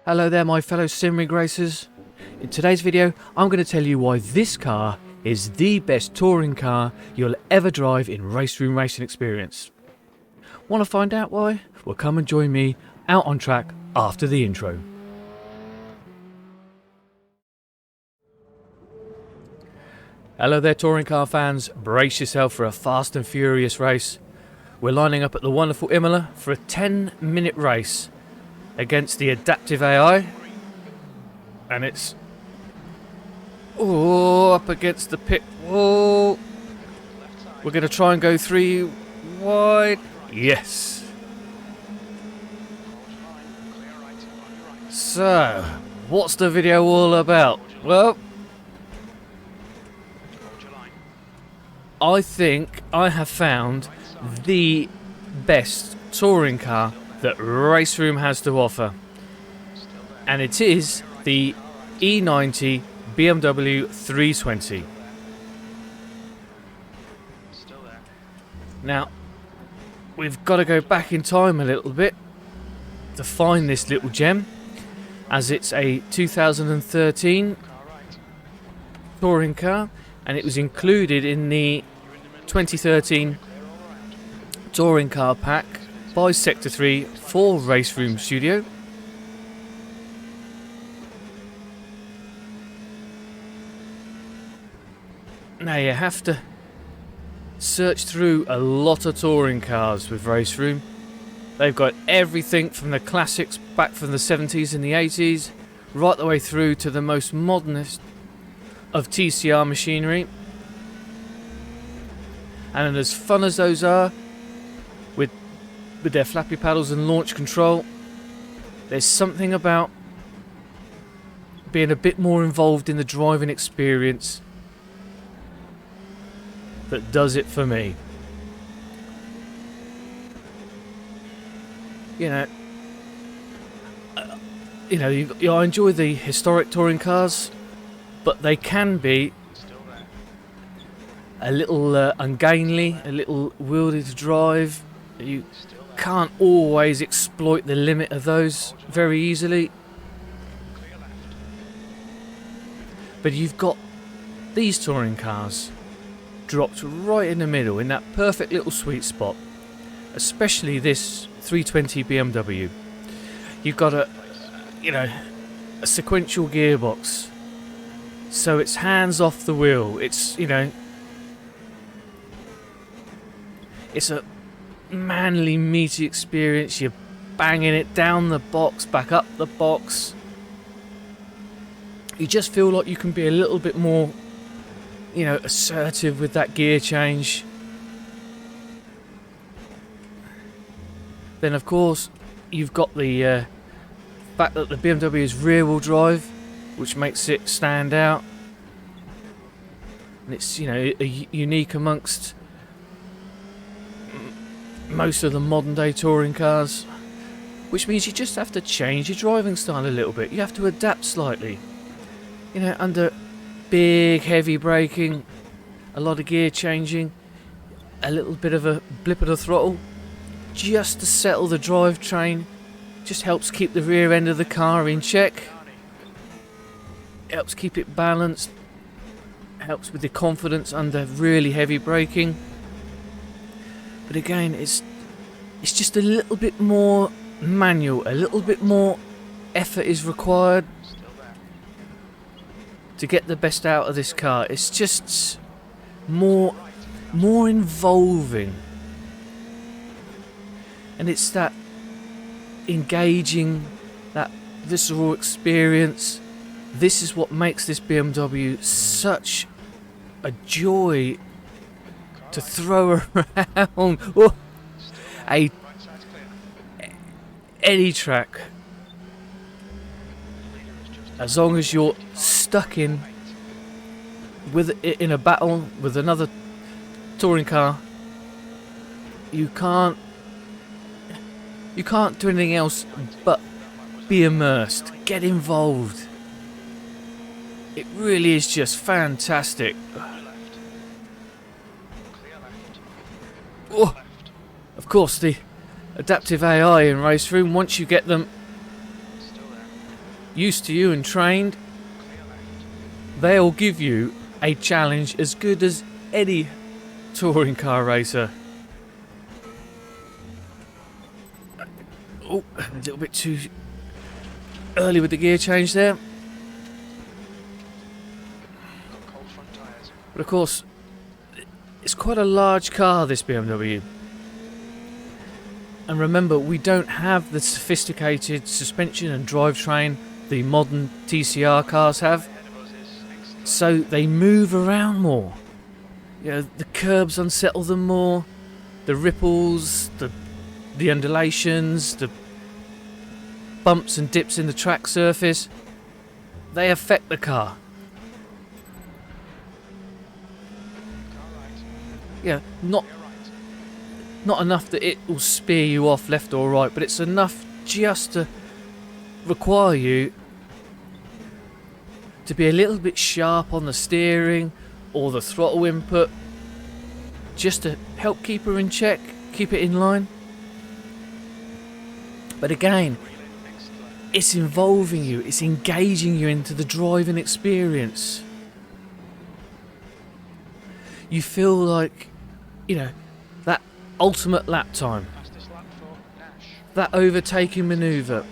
Hello there my fellow sim rig racers. In today's video I'm going to tell you why this car is the best touring car you'll ever drive in RaceRoom racing experience. Want to find out why? Well, come and join me out on track after the intro. Hello there touring car fans, brace yourself for a fast and furious race. We're lining up at the wonderful Imola for a 10-minute race against the adaptive AI, and it's up against the pit wall. We're going to try and go 3 wide. Yes. So, what's the video all about? Well, I think I have found the best touring car that RaceRoom has to offer, and it is the E90 Bmw 320. Now, we've got to go back in time a little bit to find this little gem, as it's a 2013 touring car, and it was included in the 2013 touring car pack by Sector 3 for RaceRoom Studio. Now you have to search through a lot of touring cars with RaceRoom. They've got everything from the classics back from the 70s and the 80s right the way through to the most modernist of TCR machinery. And as fun as those are, with their flappy paddles and launch control, there's something about being a bit more involved in the driving experience that does it for me. I enjoy the historic touring cars, but they can be a little ungainly, a little wieldy to drive. You can't always exploit the limit of those very easily. But you've got these touring cars dropped right in the middle, in that perfect little sweet spot. Especially this 320 BMW. You've got a sequential gearbox, so it's hands off the wheel. It's it's a manly, meaty experience. You're banging it down the box, back up the box. You just feel like you can be a little bit more, assertive with that gear change. Then, of course, you've got the fact that the BMW is rear-wheel drive, which makes it stand out. And it's, unique amongst most of the modern day touring cars, which means you just have to change your driving style a little bit. You have to adapt slightly, under big heavy braking, a lot of gear changing, a little bit of a blip of the throttle just to settle the drivetrain. Just helps keep the rear end of the car in check, helps keep it balanced, helps with the confidence under really heavy braking. But again, it's just a little bit more manual, a little bit more effort is required to get the best out of this car. It's just more involving, and it's that engaging, that visceral experience. This is what makes this BMW such a joy to throw around. Any track, as long as you're stuck in a battle with another touring car, you can't do anything else but be immersed, get involved. It really is just fantastic. Of course, the adaptive AI in RaceRoom, once you get them used to you and trained, they'll give you a challenge as good as any touring car racer. Oh, a little bit too early with the gear change there. But of course, it's quite a large car, this BMW. And remember, we don't have the sophisticated suspension and drivetrain the modern TCR cars have. So they move around more. You know, the curbs unsettle them more. The ripples, the undulations, the bumps and dips in the track surface, they affect the car. Yeah, not enough that it will spear you off left or right, but it's enough just to require you to be a little bit sharp on the steering or the throttle input, just to help keep her in check, keep it in line. But again, it's involving you, it's engaging you into the driving experience. You feel like, you know, that ultimate lap time, that overtaking manoeuvre,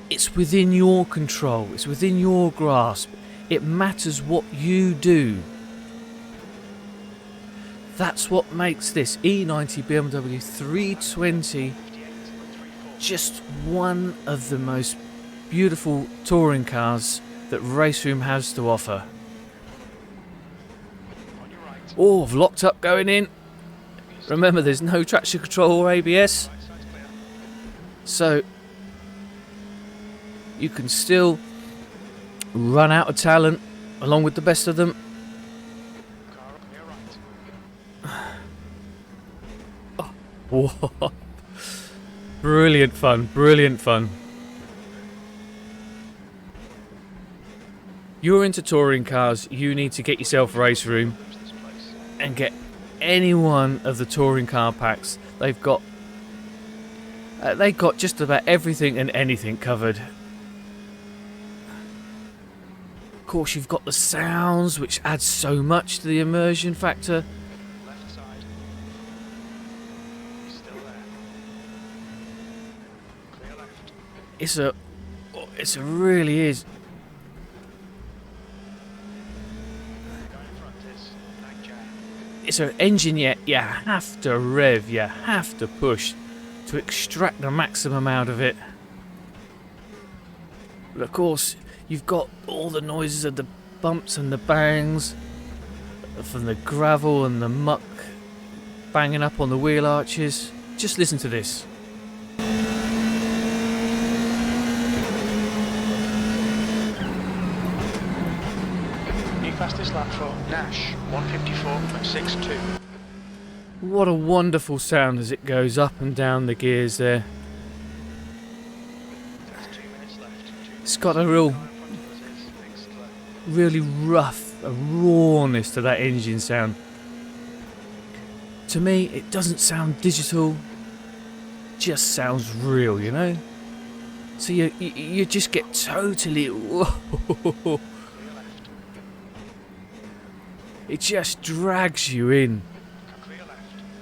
it's within your control, it's within your grasp. It matters what you do. That's what makes this E90 Bmw 320 just one of the most beautiful touring cars that RaceRoom has to offer. Oh, I've locked up going in. Remember, there's no traction control or ABS, so you can still run out of talent along with the best of them. Oh, whoa. Brilliant fun, brilliant fun. You're into touring cars, you need to get yourself RaceRoom and get any one of the touring car packs. They've got just about everything and anything covered. Of course, you've got the sounds, which adds so much to the immersion factor. Left side. He's still there. Clear left. It's a really is. Going in front is nine J. It's an engine you have to rev, you have to push to extract the maximum out of it. But of course, you've got all the noises of the bumps and the bangs from the gravel and the muck banging up on the wheel arches. Just listen to this. New fastest lap for Nash, 154.62. What a wonderful sound as it goes up and down the gears there. That's 2 minutes left. It's got a really rough, a rawness to that engine sound. To me, it doesn't sound digital, just sounds real, you know? So you just get totally... Whoa. It just drags you in.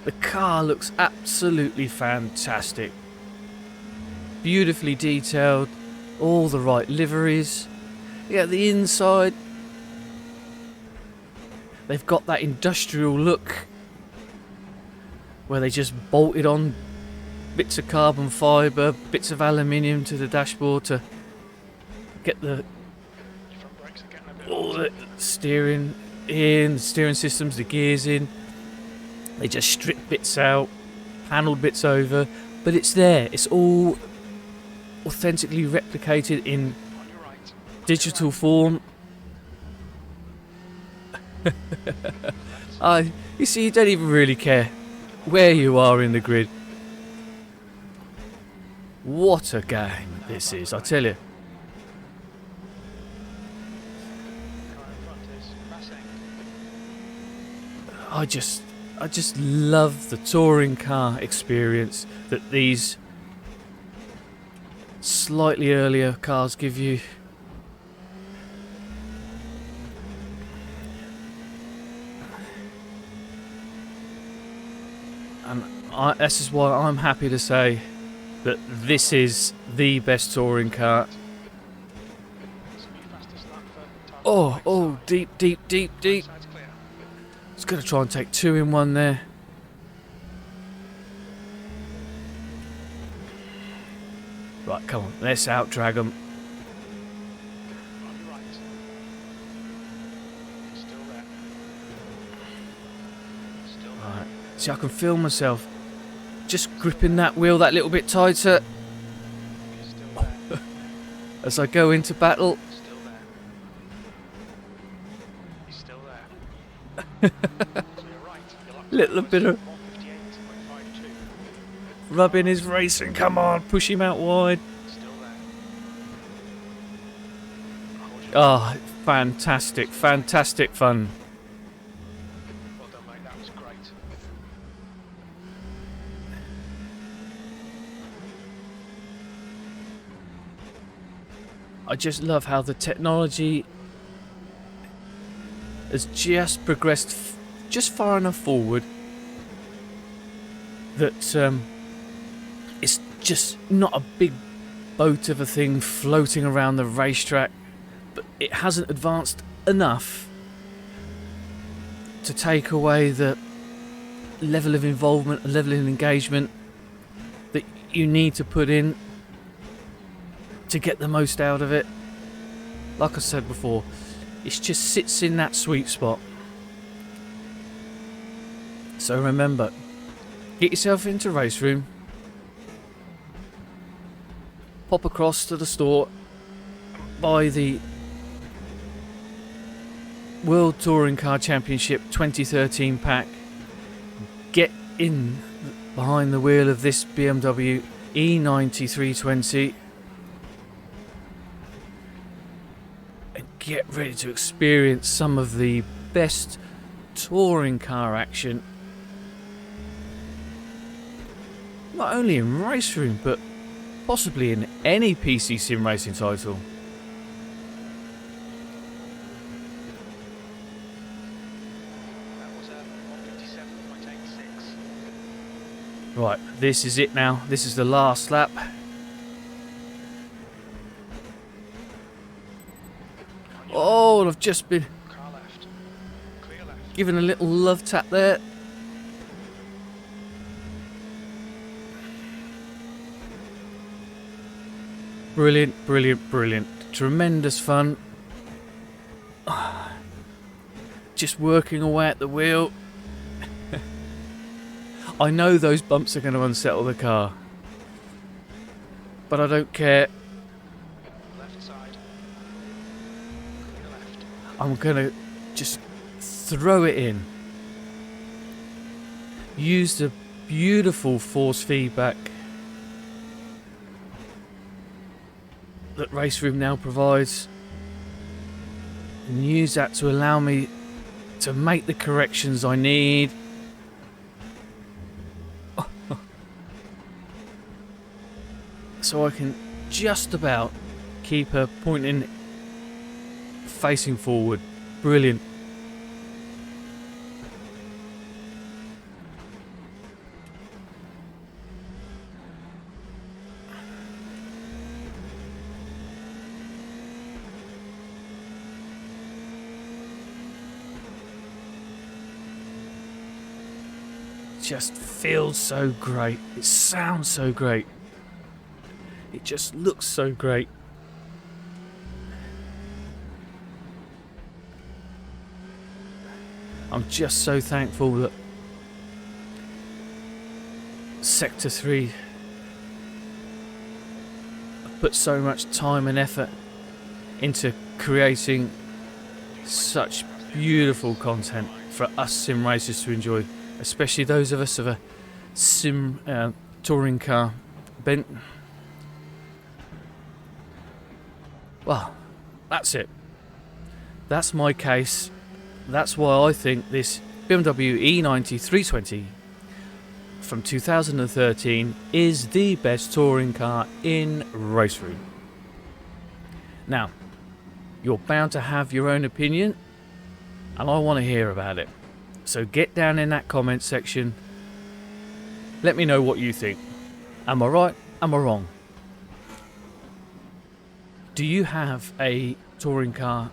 The car looks absolutely fantastic. Beautifully detailed, all the right liveries. Yeah, the inside, they've got that industrial look where they just bolted on bits of carbon fibre, bits of aluminium to the dashboard to get all the steering in, the steering systems, the gears in. They just strip bits out, panelled bits over, but it's there. It's all authentically replicated in digital form. You see, you don't even really care where you are in the grid. What a game this is, I tell you. I just love the touring car experience that these slightly earlier cars give you. And this is why I'm happy to say that this is the best touring car. Oh, deep. Side's clear. I was going to try and take 2 in 1 there. Right, come on, let's out-drag them. On your right. Still there. Still there. Right, see, I can feel myself just gripping that wheel that little bit tighter Still there. as I go into battle. Still there. He's still there. To your right. You're up Little bit of 158.52. rubbing his racing. Come on, push him out wide. Still there. Hold your Ah, fantastic fun. Well done, mate. That was great. I just love how the technology has just progressed just far enough forward that it's just not a big boat of a thing floating around the racetrack, but it hasn't advanced enough to take away the level of involvement, level of engagement that you need to put in to get the most out of it. Like I said before, it just sits in that sweet spot. So remember, get yourself into RaceRoom, pop across to the store, buy the World Touring Car Championship 2013 pack, get in behind the wheel of this BMW E90 320 and get ready to experience some of the best touring car action, not only in RaceRoom but possibly in any PC sim racing title. That was 157.86. Right, this is it now. This is the last lap. Oh, I've just been Car left. Clear left. given a little love tap there. Brilliant. Tremendous fun. Just working away at the wheel. I know those bumps are going to unsettle the car, but I don't care. Left side. Clear left. I'm going to just throw it in. Use the beautiful force feedback that RaceRoom now provides, and use that to allow me to make the corrections I need. So I can just about keep her pointing, facing forward. Brilliant. Just feels so great. It sounds so great. It just looks so great. I'm just so thankful that Sector 3 have put so much time and effort into creating such beautiful content for us sim racers to enjoy, especially those of us of a sim touring car bent. Well, that's it. That's my case. That's why I think this BMW E90 320 from 2013 is the best touring car in RaceRoom. Now, you're bound to have your own opinion, and I want to hear about it. So get down in that comment section. Let me know what you think. Am I right? Am I wrong? Do you have a touring car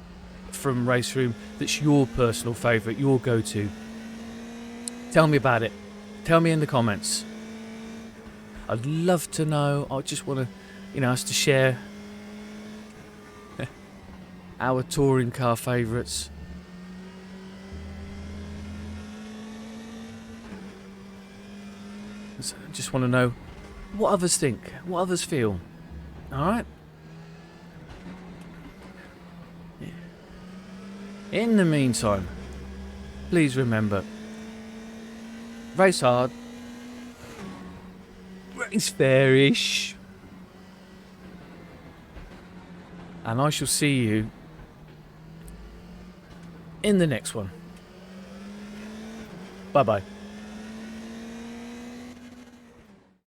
from RaceRoom that's your personal favourite, your go-to? Tell me about it. Tell me in the comments. I'd love to know. I just want to, us to share our touring car favourites. So I just want to know what others think, what others feel. Alright? In the meantime, please remember, race hard, race fairish, and I shall see you in the next one. Bye bye.